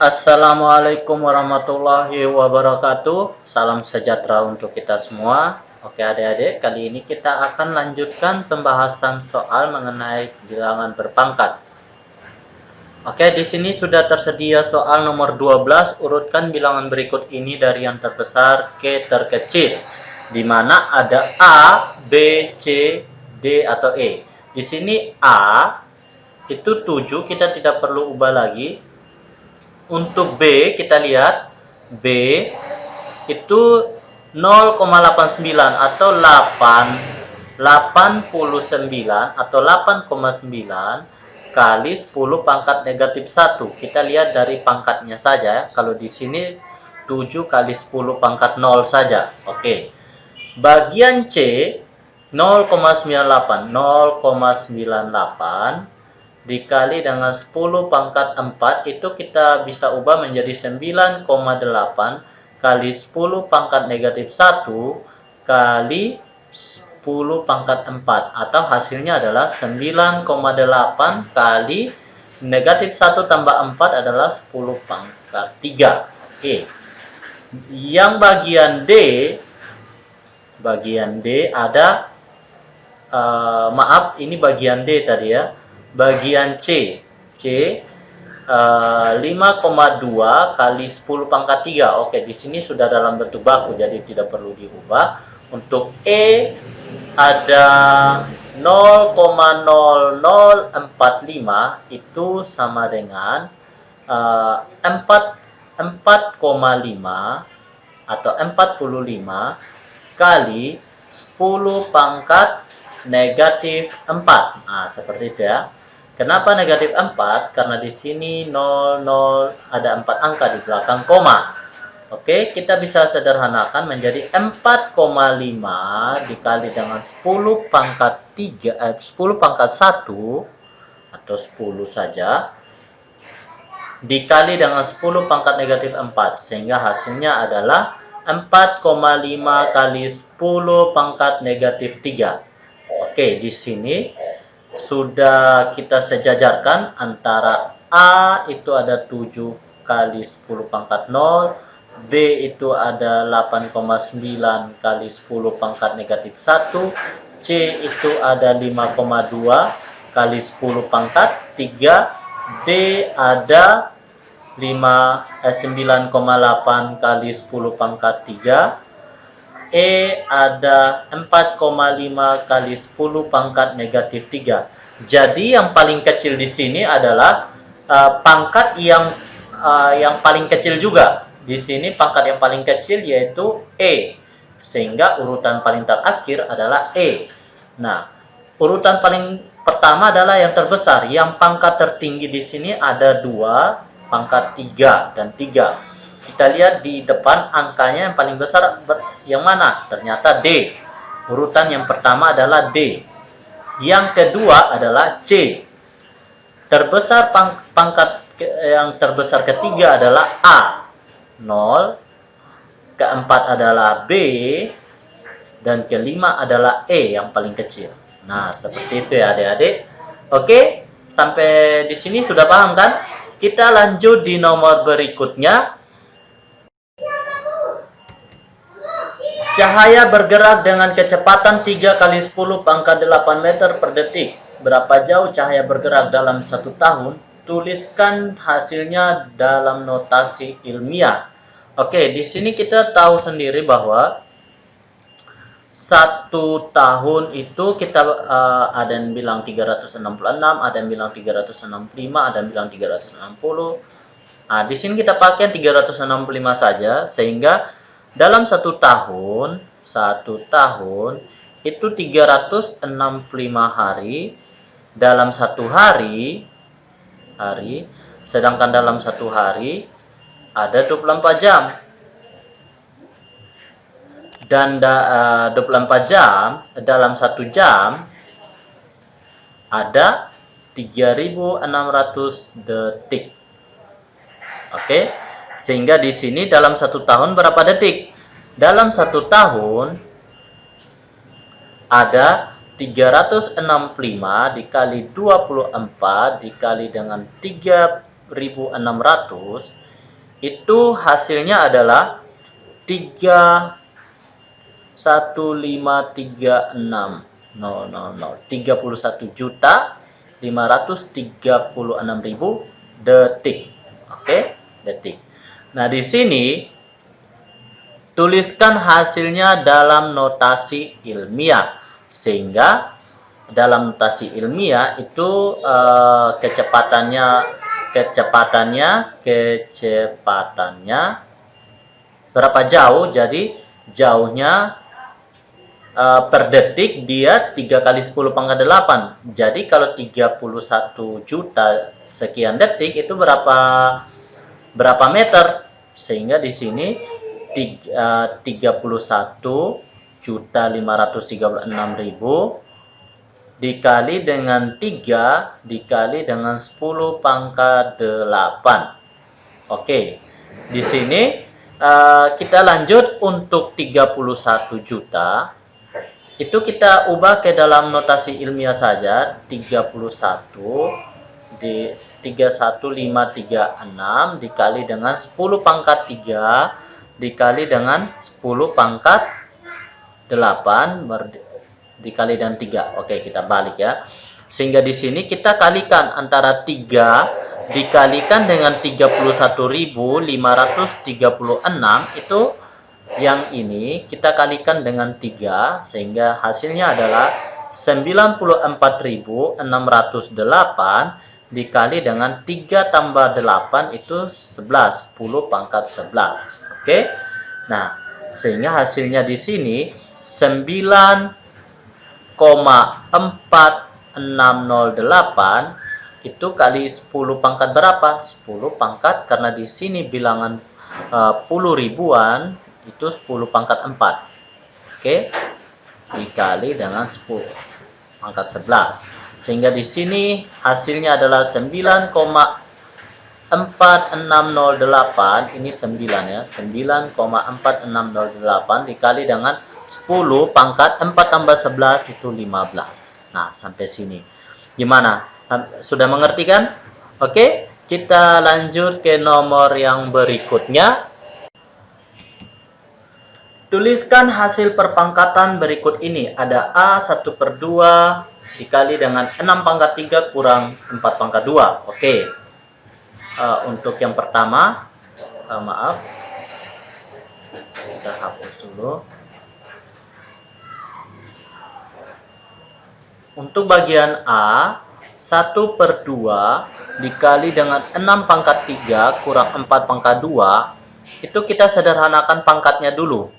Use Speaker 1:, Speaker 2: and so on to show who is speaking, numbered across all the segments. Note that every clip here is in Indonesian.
Speaker 1: Assalamualaikum warahmatullahi wabarakatuh. Salam sejahtera untuk kita semua. Oke adik-adik, kali ini kita akan lanjutkan pembahasan soal mengenai bilangan berpangkat. Oke, di sini sudah tersedia soal nomor 12. Urutkan bilangan berikut ini dari yang terbesar ke terkecil, di mana ada A, B, C, D atau E. Di sini A itu 7, kita tidak perlu ubah lagi. Untuk B, kita lihat B itu 0,89 atau 89 atau 8,9 kali 10 pangkat negatif 1. Kita lihat dari pangkatnya saja. Kalau di sini 7 kali 10 pangkat 0 saja. Oke. Bagian C 0,98 dikali dengan 10 pangkat 4 itu kita bisa ubah menjadi 9,8 kali 10 pangkat negatif 1 kali 10 pangkat 4 atau hasilnya adalah 9,8 kali negatif 1 tambah 4 adalah 10 pangkat 3. Oke. Yang bagian D ada maaf, ini bagian D tadi ya. Bagian C 5,2 kali 10 pangkat 3. Oke, di sini sudah dalam bentuk baku jadi tidak perlu diubah. Untuk E ada 0,0045 itu sama dengan 4,5 atau 45 kali 10 pangkat negatif 4. Nah, seperti itu ya. Kenapa negatif 4? Karena di sini 00 ada 4 angka di belakang koma. Oke, kita bisa sederhanakan menjadi 4,5 dikali dengan 10 pangkat 10 pangkat 1 atau 10 saja dikali dengan 10 pangkat negatif 4 sehingga hasilnya adalah 4,5 kali 10 pangkat negatif 3. Oke, di sini sudah kita sejajarkan antara A itu ada 7 kali 10 pangkat 0, B itu ada 8,9 kali 10 pangkat negatif 1, C itu ada 5,2 kali 10 pangkat 3, D ada 9,8 kali 10 pangkat 3, E ada 4,5 kali 10 pangkat negatif 3. Jadi yang paling kecil di sini adalah pangkat yang paling kecil juga. Di sini pangkat yang paling kecil yaitu E. Sehingga urutan paling terakhir adalah E. Nah, urutan paling pertama adalah yang terbesar. Yang pangkat tertinggi di sini ada 2, pangkat 3 dan 3. Kita lihat di depan angkanya yang paling besar yang mana? Ternyata D. Urutan yang pertama adalah D. Yang kedua adalah C. Terbesar pangkat yang terbesar ketiga adalah A. 0. Keempat adalah B. Dan kelima adalah E yang paling kecil. Nah, seperti itu ya adik-adik. Oke, sampai di sini sudah paham kan? Kita lanjut di nomor berikutnya. Cahaya bergerak dengan kecepatan 3 kali 10 pangkat 8 meter per detik. Berapa jauh cahaya bergerak dalam 1 tahun? Tuliskan hasilnya dalam notasi ilmiah. Oke, di sini kita tahu sendiri bahwa 1 tahun itu kita ada yang bilang 366, ada yang bilang 365, ada yang bilang 360. Nah, di sini kita pakai 365 saja sehingga dalam 1 tahun itu 365 hari. Dalam 1 hari, sedangkan dalam 1 hari ada 24 jam. Dan 24 jam, dalam 1 jam ada 3.600 detik. Oke. Sehingga di sini dalam 1 tahun berapa detik? Dalam 1 tahun ada 365 dikali 24 dikali dengan 3.600 itu hasilnya adalah 31.536.000 detik. Oke, detik. Nah, di sini tuliskan hasilnya dalam notasi ilmiah, sehingga dalam notasi ilmiah itu kecepatannya berapa jauh. Jadi jauhnya per detik dia 3 kali 10 pangkat 8. Jadi kalau 31 juta sekian detik itu berapa meter? Sehingga di sini 31.536.000 dikali dengan 3 dikali dengan 10 pangkat 8. Oke. Di sini kita lanjut untuk 31 juta. Itu kita ubah ke dalam notasi ilmiah saja. 31 di 31536 dikali dengan 10 pangkat 3 dikali dengan 10 pangkat 8 dikali dengan 3. Oke, kita balik ya. Sehingga di sini kita kalikan antara 3 dikalikan dengan 31.536, itu yang ini kita kalikan dengan 3, sehingga hasilnya adalah 94.608 dikali dengan 3 tambah 8 itu 11, 10 pangkat 11. Oke. Nah, sehingga hasilnya di sini 9,4608 itu kali 10 pangkat berapa? 10 pangkat, karena di sini bilangan puluh ribuan itu 10 pangkat 4. Oke. Dikali dengan 10 pangkat 11. Sehingga di sini hasilnya adalah 9,4608. Ini 9 ya. 9,4608 dikali dengan 10 pangkat 4 tambah 11 itu 15. Nah, sampai sini. Gimana? Sudah mengerti kan? Oke, kita lanjut ke nomor yang berikutnya. Tuliskan hasil perpangkatan berikut ini. Ada A 1/2 dikali dengan 6 pangkat 3 kurang 4 pangkat 2. Oke. Untuk yang pertama, maaf. Kita hapus dulu. Untuk bagian A, 1/2 dikali dengan 6 pangkat 3 kurang 4 pangkat 2, itu kita sederhanakan pangkatnya dulu.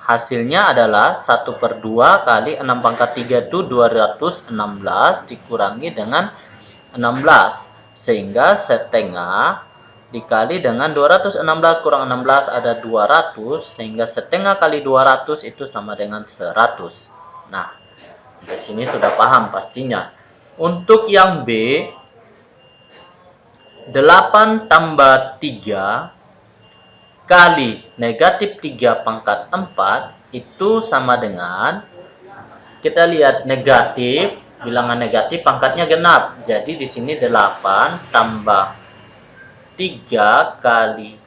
Speaker 1: Hasilnya adalah 1/2 kali 6 pangkat 3 itu 216 dikurangi dengan 16. Sehingga setengah dikali dengan 216 kurang 16 ada 200. Sehingga setengah kali 200 itu sama dengan 100. Nah, di sini sudah paham pastinya. Untuk yang B, 8 tambah 3 kali negatif 3 pangkat 4 itu sama dengan, kita lihat negatif, bilangan negatif pangkatnya genap. Jadi di sini 8 tambah 3 kali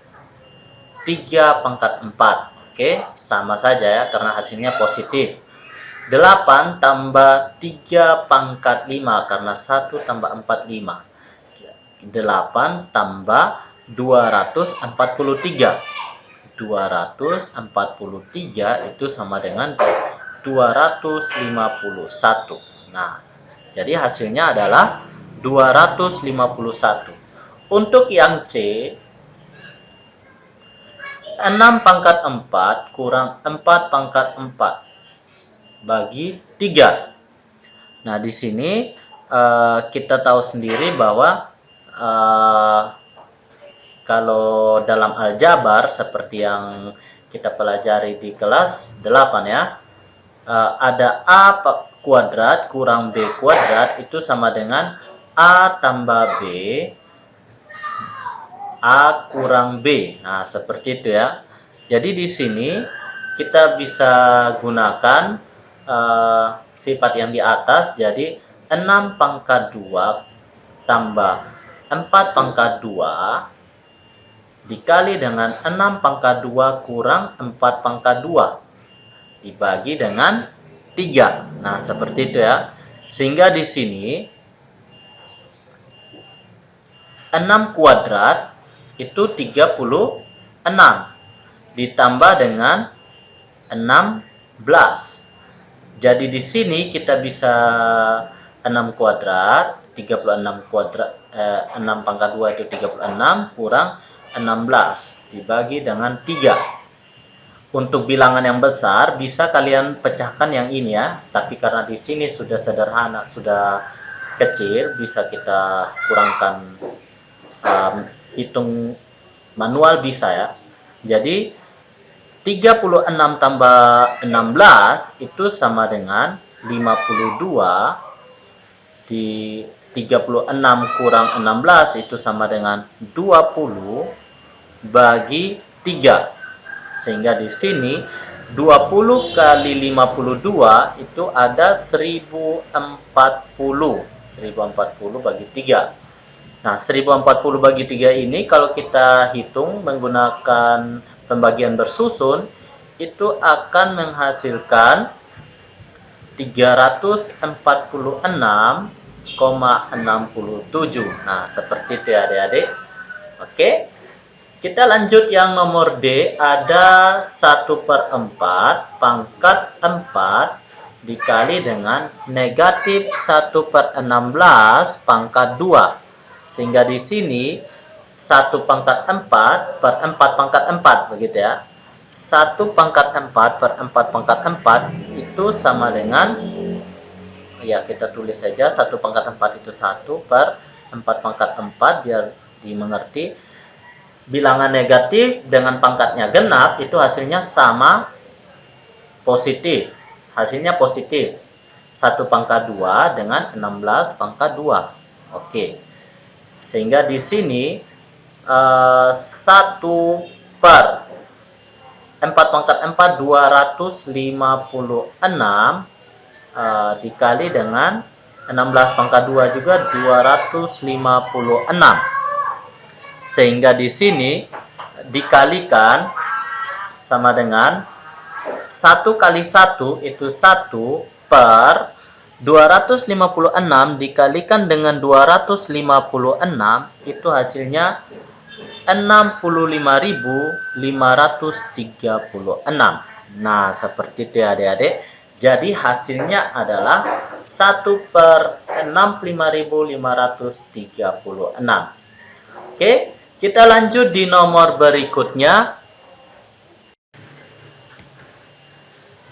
Speaker 1: 3 pangkat 4. Oke, sama saja ya karena hasilnya positif. 8 tambah 3 pangkat 5 karena 1 tambah 4 5. 8 tambah 243. 243 itu sama dengan 251. Nah, jadi hasilnya adalah 251. Untuk yang C, 6 pangkat 4 kurang 4 pangkat 4 bagi 3. Nah, di sini kita tahu sendiri bahwa kalau dalam aljabar seperti yang kita pelajari di kelas 8 ya, ada A kuadrat kurang B kuadrat itu sama dengan A tambah B A kurang B. Nah, seperti itu ya. Jadi di sini kita bisa gunakan sifat yang di atas. Jadi 6 pangkat 2 tambah 4 pangkat 2 dikali dengan 6 pangkat 2 kurang 4 pangkat 2 dibagi dengan 3. Nah, seperti itu ya. Sehingga di sini 6 kuadrat itu 36 ditambah dengan 16. Jadi di sini kita bisa 6 kuadrat, 36 kuadrat, 6 pangkat 2 itu 36 kurang 16 dibagi dengan 3. Untuk bilangan yang besar bisa kalian pecahkan yang ini ya, tapi karena di sini sudah sederhana, sudah kecil, bisa kita kurangkan, hitung manual bisa ya. Jadi 36 tambah 16 itu sama dengan 52, di 36 kurang 16 itu sama dengan 20 bagi 3. Sehingga di sini 20 kali 52 itu ada 1040. 1040 bagi 3. Nah, 1040 bagi 3 ini kalau kita hitung menggunakan pembagian bersusun, itu akan menghasilkan 346,67. Nah, seperti itu ya adik-adik. Oke. Kita lanjut yang nomor D, ada 1/4 pangkat 4 dikali dengan negatif 1/16 pangkat 2. Sehingga di sini 1 pangkat 4 per 4 pangkat 4, begitu ya. 1 pangkat 4 per 4 pangkat 4 itu sama dengan, ya kita tulis saja 1 pangkat 4 itu 1 per 4 pangkat 4 biar dimengerti. Bilangan negatif dengan pangkatnya genap itu hasilnya sama positif. Hasilnya positif. 1 pangkat 2 dengan 16 pangkat 2. Oke. Sehingga di sini 1 per 4 pangkat 4 256 dikali dengan 16 pangkat 2 juga 256. Sehingga di sini dikalikan sama dengan 1 kali 1 itu 1 per 256 dikalikan dengan 256 itu hasilnya 65.536. Nah, seperti itu ya adik-adik. Jadi hasilnya adalah 1 per 65.536. Oke. Kita lanjut di nomor berikutnya.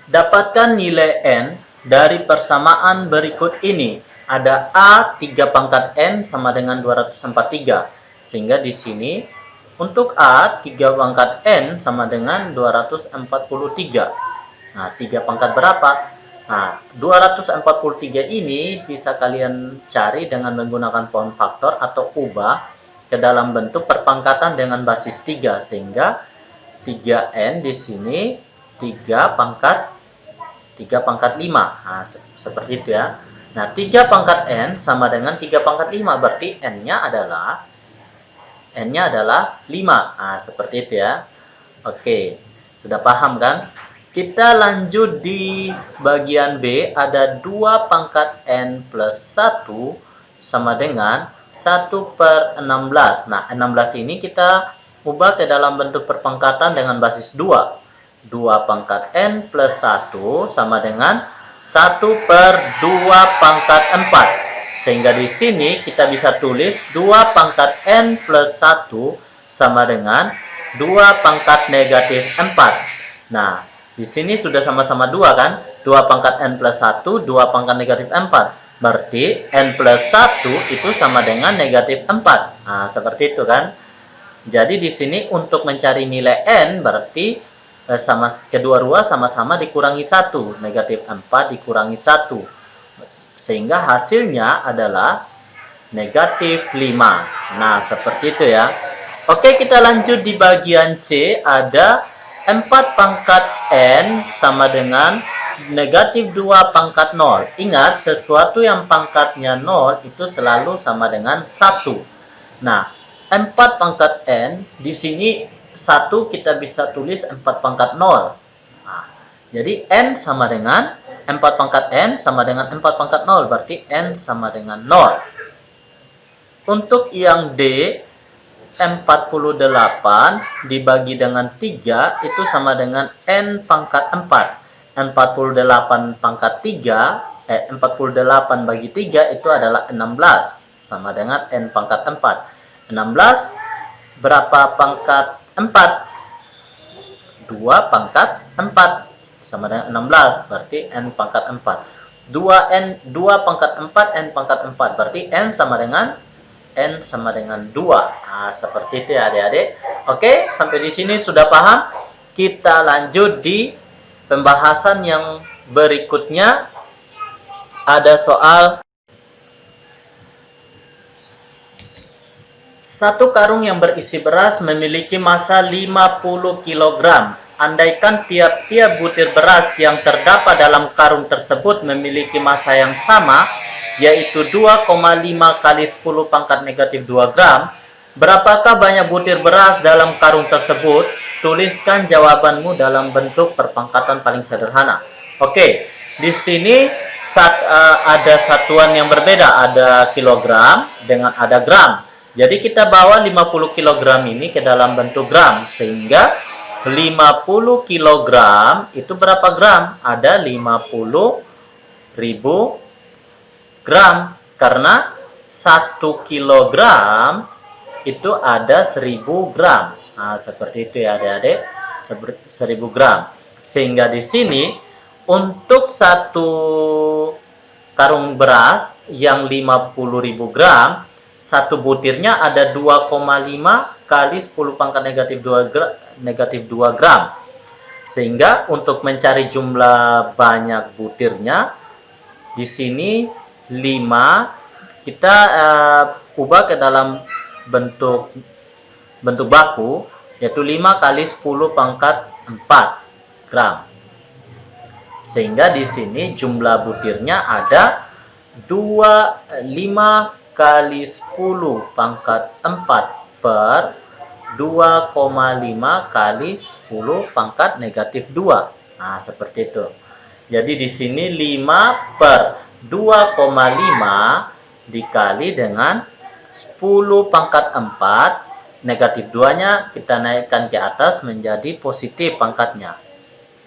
Speaker 1: Dapatkan nilai N dari persamaan berikut ini. Ada A 3 pangkat N sama dengan 243. Sehingga di sini untuk A 3 pangkat N sama dengan 243. Nah, 3 pangkat berapa? Nah, 243 ini bisa kalian cari dengan menggunakan pound faktor atau ubah ke dalam bentuk perpangkatan dengan basis 3, sehingga 3N di sini 3 pangkat 5. Nah, seperti itu ya. Nah, 3 pangkat N sama dengan 3 pangkat 5, berarti N-nya adalah 5. Nah, seperti itu ya. Oke, sudah paham kan? Kita lanjut di bagian B, ada 2 pangkat N plus 1 sama dengan 1 per 16. Nah, 16 ini kita ubah ke dalam bentuk perpangkatan dengan basis 2. 2 pangkat N plus 1 sama dengan 1 per 2 pangkat 4. Sehingga di sini kita bisa tulis 2 pangkat N plus 1 sama dengan 2 pangkat negatif 4. Nah, di sini sudah sama-sama 2 kan? 2 pangkat N plus 1, 2 pangkat negatif 4. Berarti N plus 1 itu sama dengan negatif 4. Nah, seperti itu kan. Jadi di sini untuk mencari nilai N berarti sama kedua-dua sama-sama dikurangi 1. Negatif 4 dikurangi 1. Sehingga hasilnya adalah negatif 5. Nah, seperti itu ya. Oke, kita lanjut di bagian C. Ada 4 pangkat N sama dengan negatif 2 pangkat 0. Ingat, sesuatu yang pangkatnya 0 itu selalu sama dengan 1. Nah, 4 pangkat N, di sini 1 kita bisa tulis 4 pangkat 0. Nah, jadi N sama dengan 4 pangkat N sama dengan 4 pangkat 0, berarti N sama dengan 0. Untuk yang D, 48 dibagi dengan 3 itu sama dengan N pangkat 4. 48 pangkat 3, 48 bagi 3 itu adalah 16. Sama dengan N pangkat 4. 16 berapa pangkat 4? 2 pangkat 4 sama dengan 16, berarti N pangkat 4. 2 pangkat 4 N pangkat 4, berarti N sama dengan 2. Nah, seperti itu ya adik-adik. Oke, sampai di sini sudah paham? Kita lanjut di pembahasan yang berikutnya. Ada soal satu karung yang berisi beras memiliki massa 50 kg. Andaikan tiap-tiap butir beras yang terdapat dalam karung tersebut memiliki massa yang sama, yaitu 2,5 kali 10 pangkat negatif 2 gram, berapakah banyak butir beras dalam karung tersebut? Tuliskan jawabanmu dalam bentuk perpangkatan paling sederhana. Oke, di sini ada satuan yang berbeda, ada kilogram dengan ada gram. Jadi kita bawa 50 kg ini ke dalam bentuk gram, sehingga 50 kg itu berapa gram? Ada 50.000 gram, karena 1 kg itu ada 1000 gram. Nah, seperti itu ya adik-adik, 1000 gram. Sehingga di sini untuk satu karung beras yang 50.000 gram, satu butirnya ada 2,5 kali 10 pangkat negatif 2 gram. Sehingga untuk mencari jumlah banyak butirnya, di sini 5 kita ubah ke dalam bentuk baku, yaitu 5 kali 10 pangkat 4 gram. Sehingga di sini jumlah butirnya ada 5 kali 10 pangkat 4 per 2,5 kali 10 pangkat negatif 2. Nah, seperti itu. Jadi di sini 5 per 2,5 dikali dengan 10 pangkat 4, negatif 2-nya kita naikkan ke atas menjadi positif pangkatnya.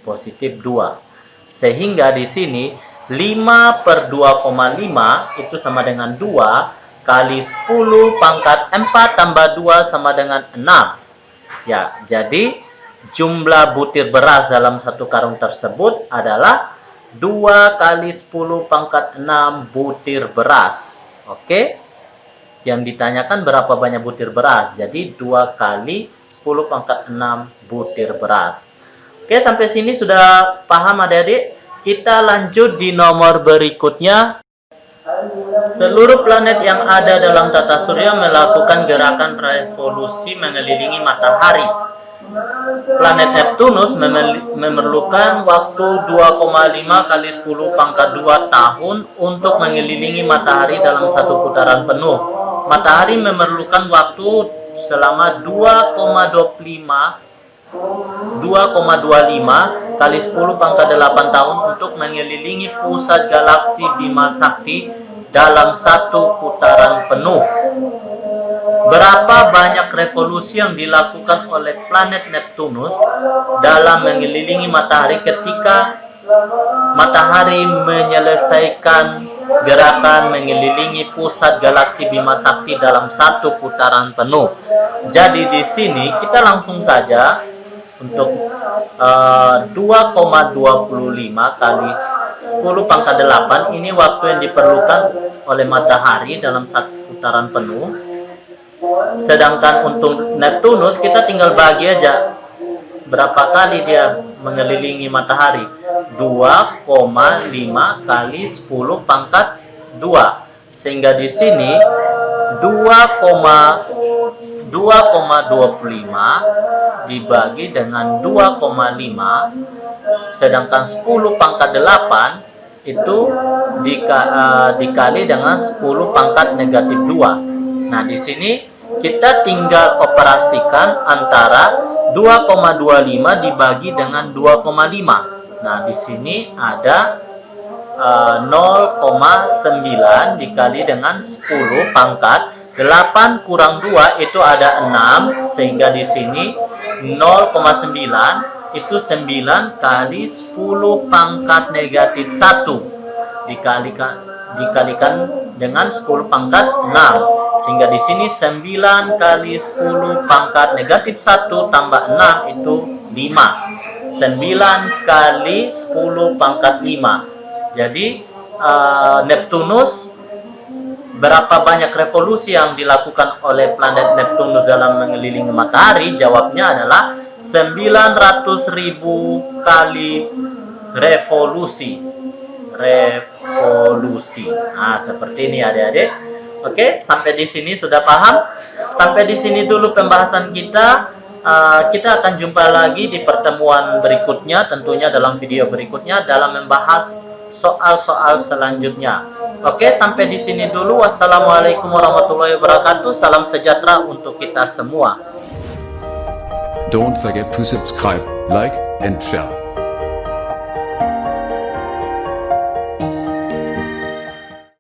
Speaker 1: Positif 2. Sehingga di sini 5 per 2,5 itu sama dengan 2 kali 10 pangkat 4 tambah 2 sama dengan 6. Ya, jadi jumlah butir beras dalam satu karung tersebut adalah 2 kali 10 pangkat 6 butir beras. Oke? Yang ditanyakan berapa banyak butir beras. Jadi 2 kali 10 pangkat 6 butir beras. Oke, sampai sini sudah paham adik-adik? Kita lanjut di nomor berikutnya. Seluruh planet yang ada dalam tata surya melakukan gerakan revolusi mengelilingi matahari. Planet Neptunus memerlukan waktu 2,5 kali 10 pangkat 2 tahun untuk mengelilingi matahari dalam satu putaran penuh. Matahari memerlukan waktu selama 2,25 kali 10 pangkat 8 tahun untuk mengelilingi pusat galaksi Bima Sakti dalam satu putaran penuh. Berapa banyak revolusi yang dilakukan oleh planet Neptunus dalam mengelilingi matahari ketika matahari menyelesaikan gerakan mengelilingi pusat galaksi Bima Sakti dalam satu putaran penuh? Jadi di sini kita langsung saja untuk 2,25 kali 10 pangkat 8 ini waktu yang diperlukan oleh matahari dalam satu putaran penuh. Sedangkan untuk Neptunus kita tinggal bagi aja berapa kali dia mengelilingi matahari. 2,5 kali 10 pangkat 2. Sehingga di sini 2,25 dibagi dengan 2,5, sedangkan 10 pangkat 8 itu dikali dengan 10 pangkat negatif 2. Nah, di sini kita tinggal operasikan antara 2,25 dibagi dengan 2,5. Nah, di sini ada 0,9 dikali dengan 10 pangkat 8 kurang 2 itu ada 6, sehingga di sini 0,9 itu 9 kali 10 pangkat negatif 1 dikalikan dengan 10 pangkat 6, sehingga di sini 9 kali 10 pangkat negatif 1 tambah 6 itu 5. 9 kali 10 pangkat 5. Jadi Neptunus, berapa banyak revolusi yang dilakukan oleh planet Neptunus dalam mengelilingi matahari? Jawabnya adalah 900.000 kali revolusi. Nah, seperti ini adik-adik. Oke, sampai di sini sudah paham? Sampai di sini dulu pembahasan kita. Kita akan jumpa lagi di pertemuan berikutnya, tentunya dalam video berikutnya dalam membahas soal-soal selanjutnya. Oke, sampai di sini dulu. Wassalamualaikum warahmatullahi wabarakatuh. Salam sejahtera untuk kita semua.
Speaker 2: Don't forget to subscribe, like, and share.